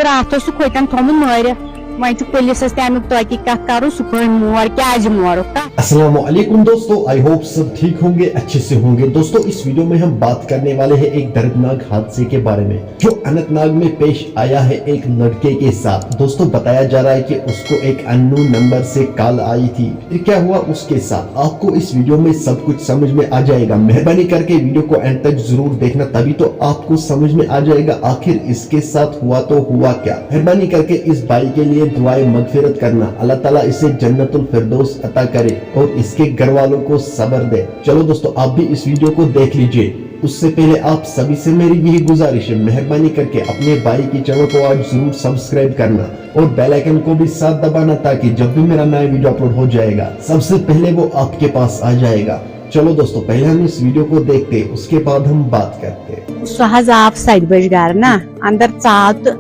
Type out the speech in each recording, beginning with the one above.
तो रात सह खोतन थोमुत मारित वह पुलिस तमिक तहकीकात कर सह मोर क्या मोरुक। अस्सलामु अलैकुम दोस्तों, आई होप सब ठीक होंगे, अच्छे से होंगे। दोस्तों इस वीडियो में हम बात करने वाले हैं एक दर्दनाक हादसे के बारे में जो अनंतनाग में पेश आया है एक लड़के के साथ। दोस्तों बताया जा रहा है कि उसको एक अननोन नंबर से कॉल आई थी। फिर क्या हुआ उसके साथ, आपको इस वीडियो में सब कुछ समझ में आ जाएगा। मेहरबानी करके वीडियो को एंड तक जरूर देखना, तभी तो आपको समझ में आ जाएगा आखिर इसके साथ हुआ तो हुआ क्या। मेहरबानी करके इस भाई के लिए दुआए मगफिरत करना, अल्लाह ताला इसे जन्नतुल फिरदौस अता करे और इसके घर वालों को सब्र दे। चलो दोस्तों आप भी इस वीडियो को देख लीजिए। उससे पहले आप सभी से मेरी यही गुजारिश है, मेहरबानी करके अपने भाई की चैनल को आज जरूर सब्सक्राइब करना और बेल आइकन को भी साथ दबाना, ताकि जब भी मेरा नया वीडियो अपलोड हो जाएगा सबसे पहले वो आपके पास आ जाएगा। चलो दोस्तों पहले हम इस वीडियो को देखते, उसके बाद हम बात करते। सह आप 7 बज घर ना अंदर चाव तो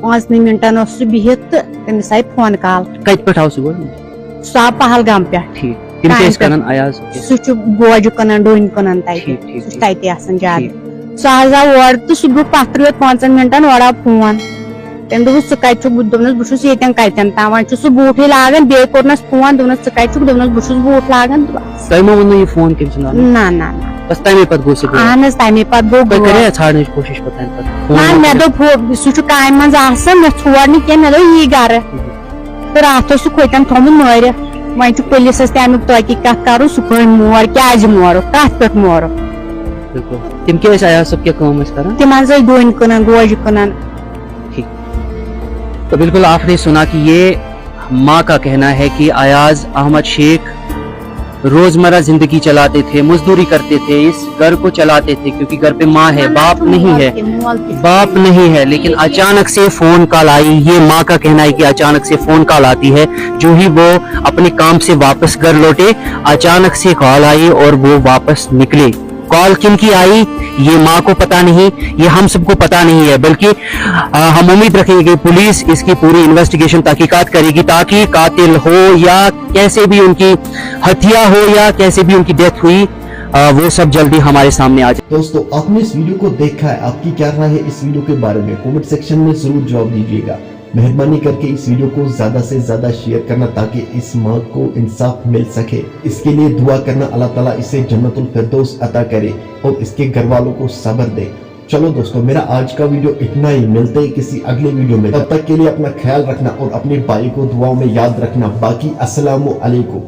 5 मिनटन बिहित तमिस आई फोन कॉल। कत पे सह पहलगाम पे सह गोज कनान डोन कनान तन ज्यादा सह आव तो सह ब्रुह 5 मिनटन और आव फोन तम दोस दोपस बहन कतन तम वो सह बूटे लागान बे कोरनस फोन दोपस दोपस बहस बूट लागान ना ना तमे पत गो मे दोप सह काम मे छोड़ नी क्या मे दो यी गर तो रात सह खोतन थोमुत मारित वह पुलिस तमिक तहकीकात कर सह मोर क्या मोरुक कत पे मोरुक। तम तम डोन कनान गोज कनान। तो बिल्कुल आपने सुना कि ये माँ का कहना है कि अयाज अहमद शेख रोजमर्रा जिंदगी चलाते थे, मजदूरी करते थे, इस घर को चलाते थे क्योंकि घर पे माँ है, बाप नहीं है। लेकिन अचानक से फोन कॉल आई। ये माँ का कहना है कि अचानक से फोन कॉल आती है। जो ही वो अपने काम से वापस घर लौटे अचानक से कॉल आई और वो वापस निकले। कॉल किन की आई ये माँ को पता नहीं, ये हम सबको पता नहीं है, बल्कि हम उम्मीद रखेंगे कि पुलिस इसकी पूरी इन्वेस्टिगेशन तहकीकात करेगी ताकि कातिल हो या कैसे भी उनकी हत्या हो या कैसे भी उनकी डेथ हुई वो सब जल्दी हमारे सामने आ जाए। दोस्तों आपने इस वीडियो को देखा है, आपकी क्या राय है इस वीडियो के बारे में कमेंट सेक्शन में जरूर जवाब दीजिएगा। मेहरबानी करके इस वीडियो को ज्यादा से ज्यादा शेयर करना ताकि इस माँ को इंसाफ मिल सके। इसके लिए दुआ करना, अल्लाह ताला इसे जन्नतुल फिरदौस अता करे और इसके घर वालों को सब्र दे। चलो दोस्तों मेरा आज का वीडियो इतना ही, मिलते हैं किसी अगले वीडियो में। तब तक के लिए अपना ख्याल रखना और अपने भाई को दुआओं में याद रखना। बाकी अस्सलामु अलैकुम।